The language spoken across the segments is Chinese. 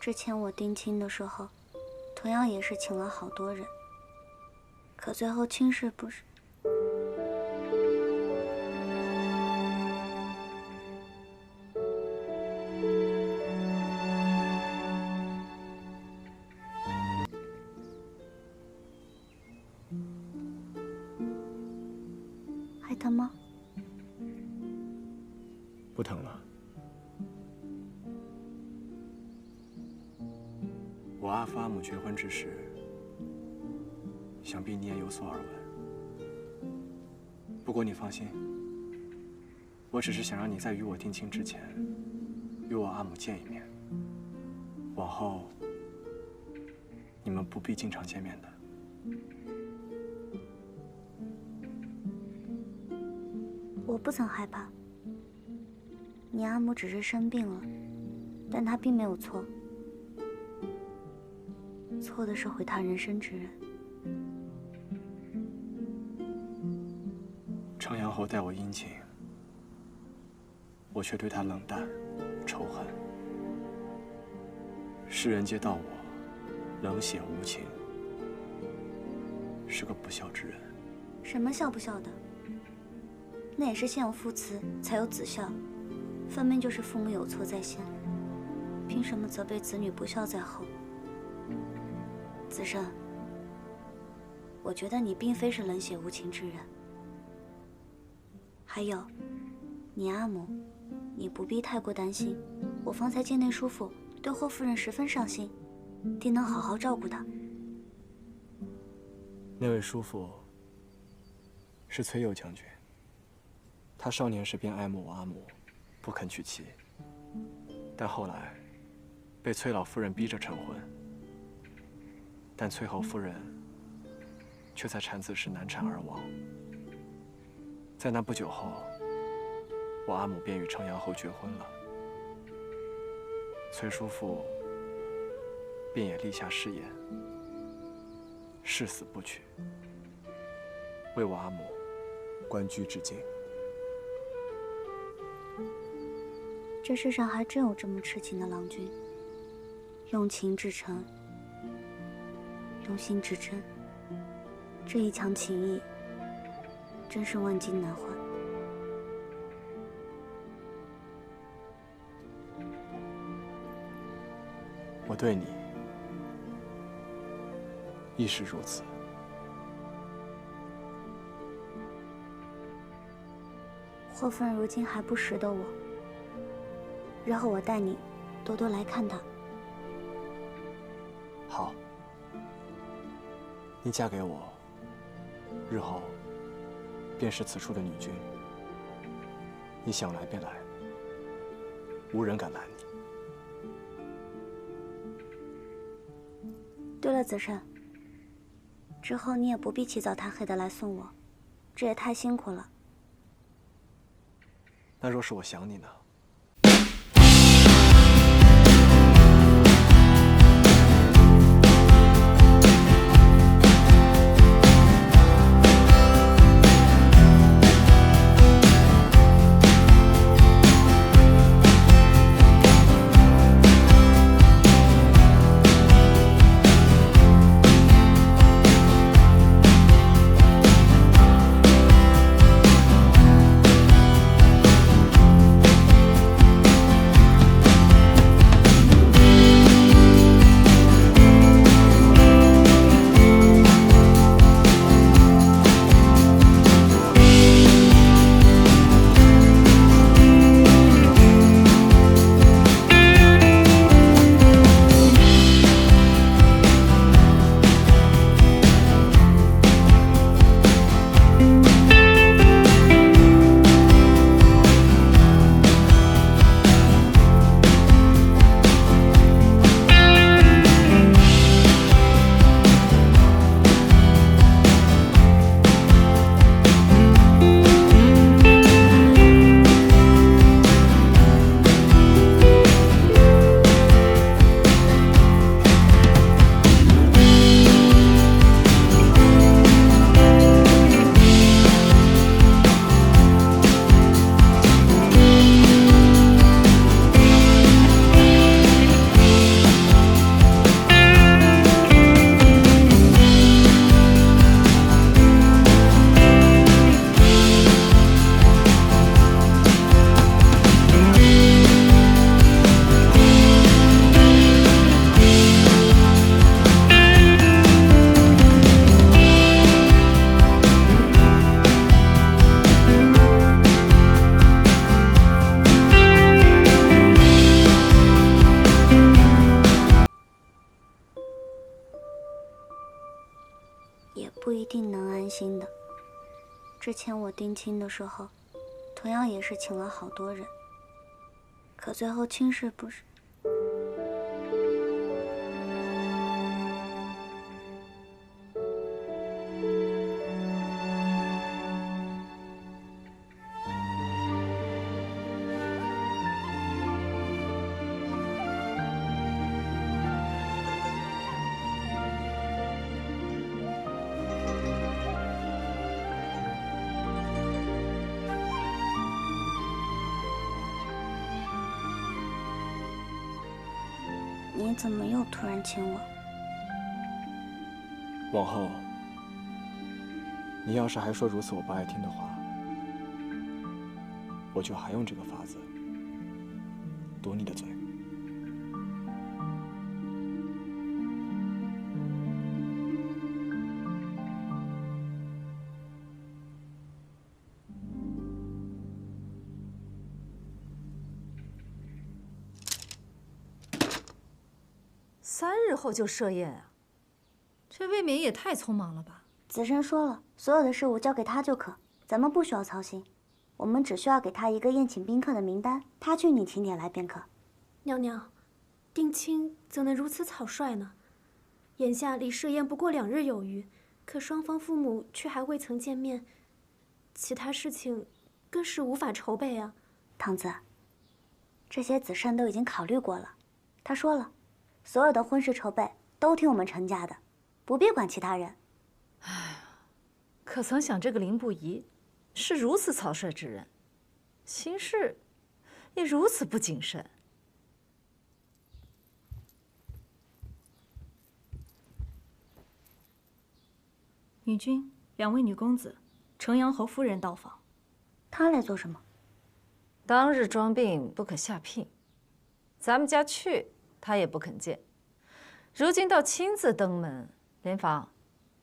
之前我定亲的时候，同样也是请了好多人，可最后亲事不是……还疼吗？不疼了。我阿父阿母结婚之时，想必你也有所耳闻。不过你放心，我只是想让你在与我定亲之前，与我阿母见一面。往后，你们不必经常见面的。我不曾害怕。你阿母只是生病了，但她并没有错。错的是毁她人生之人。程阳侯待我殷勤，我却对他冷淡、仇恨。世人皆道我冷血无情，是个不孝之人。什么孝不孝的？那也是先有父慈，才有子孝，分明就是父母有错在先，凭什么责备子女不孝在后？子慎，我觉得你并非是冷血无情之人。还有，你阿母，你不必太过担心。我方才见那叔父对霍夫人十分上心，定能好好照顾她。那位叔父是崔佑将军，他少年时便爱慕我阿母，不肯娶妻，但后来被崔老夫人逼着成婚，但崔侯夫人却在产子时难产而亡。在那不久后，我阿母便与程阳侯结婚了，崔叔父便也立下誓言，誓死不娶，为我阿母官居至今。这世上还真有这么痴情的郎君，用情至诚，用心至真，这一腔情谊，真是万金难换。我对你亦是如此。霍夫人如今还不识得我，日后我带你多多来看她。好，你嫁给我，日后便是此处的女君，你想来便来，无人敢拦你。对了，子慎，之后你也不必起早贪黑的来送我，这也太辛苦了。那若是我想你呢？不一定能安心的。之前我定亲的时候，同样也是请了好多人，可最后亲事不是……你怎么又突然亲我？往后，你要是还说如此我不爱听的话，我就还用这个法子堵你的嘴。3日后就设宴啊，这未免也太匆忙了吧？子申说了，所有的事务交给他就可，咱们不需要操心。我们只需要给他一个宴请宾客的名单，他去拟请帖来便可。娘娘，定亲怎能如此草率呢？眼下离设宴不过2日有余，可双方父母却还未曾见面，其他事情更是无法筹备啊。堂子，这些子申都已经考虑过了，他说了，所有的婚事筹备都听我们陈家的，不必管其他人。哎呀，可曾想这个林不疑是如此草率之人，行事也如此不谨慎。女君，2位女公子，城阳侯夫人到访。他来做什么？当日装病不可下聘，咱们家去他也不肯见，如今倒亲自登门。莲芳，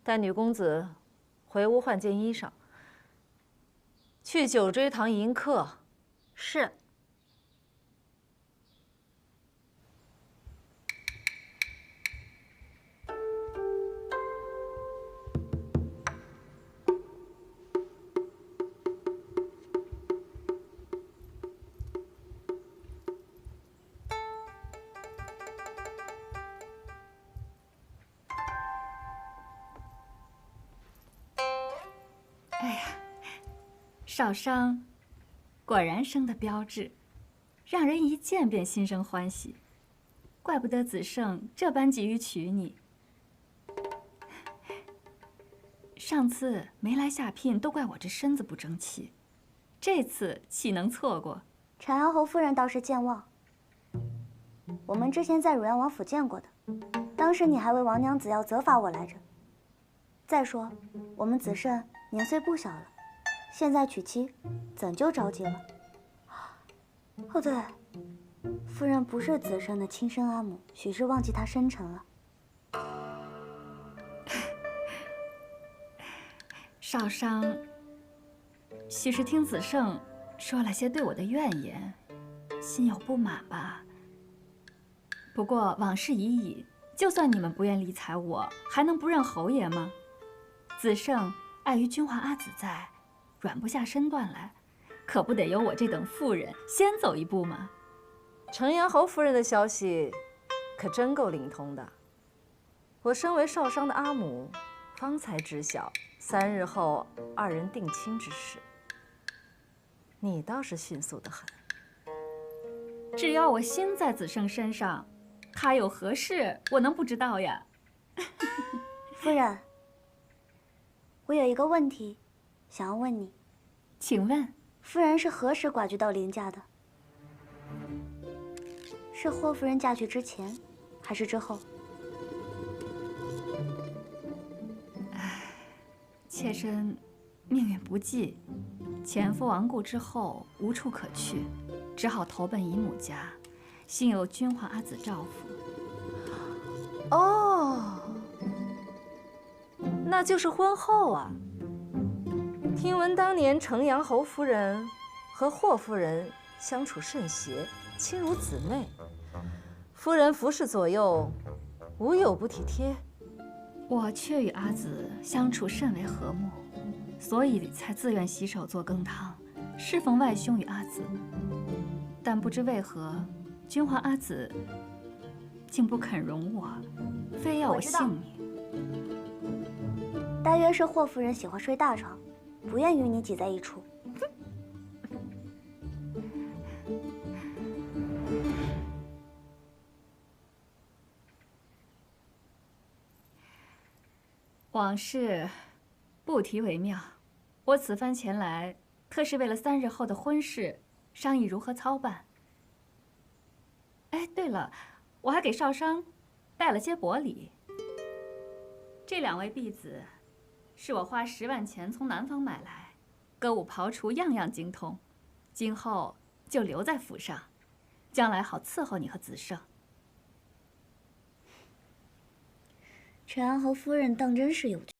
带女公子回屋换件衣裳，去九锥堂迎客。是。少商果然生得标致，让人一见便心生欢喜。怪不得子胜这般急于娶你。上次没来下聘，都怪我这身子不争气，这次岂能错过？陈阳侯夫人倒是健忘，我们之前在汝阳王府见过的，当时你还为王娘子要责罚我来着。再说，我们子胜年岁不小了。现在娶妻，怎就着急了？哦对，夫人不是子申的亲生阿母，许是忘记他生辰了。少商，许是听子胜说了些对我的怨言，心有不满吧。不过往事已矣，就算你们不愿理睬我，还能不认侯爷吗？子胜碍于君华阿紫在，软不下身段来，可不得由我这等妇人先走一步吗？城阳侯夫人的消息可真够灵通的。我身为少商的阿母，方才知晓3日后2人定亲之事。你倒是迅速得很。只要我心在子胜身上，他有何事，我能不知道呀？夫人，我有一个问题想要问你，请问夫人是何时寡居到林家的？是霍夫人嫁去之前，还是之后？妾身命运不济，前夫亡故之后无处可去，只好投奔姨母家，幸有君华阿紫照拂。哦，那就是婚后啊。听闻当年城阳侯夫人和霍夫人相处甚协，亲如姊妹。夫人服侍左右，无有不体贴，我却与阿紫相处甚为和睦，所以才自愿洗手做羹汤，侍奉外兄与阿紫。但不知为何，君皇阿紫竟不肯容我，非要我姓你。大约是霍夫人喜欢睡大床，不愿与你挤在一处。往事不提为妙。我此番前来，特是为了3日后的婚事商议如何操办。哎，对了，我还给少商带了些薄礼。这2位婢子，是我花10万钱从南方买来，歌舞刨除样样精通，今后就留在府上，将来好伺候你和子胜。陈安侯夫人当真是有趣。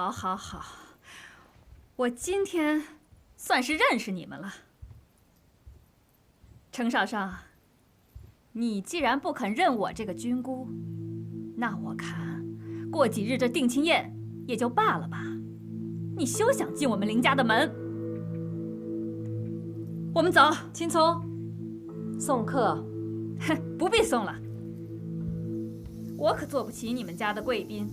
好，我今天算是认识你们了。程少商，你既然不肯认我这个军姑，那我看过几日这定亲宴也就罢了吧。你休想进我们林家的门。我们走。青葱，送客。哼，不必送了，我可做不起你们家的贵宾。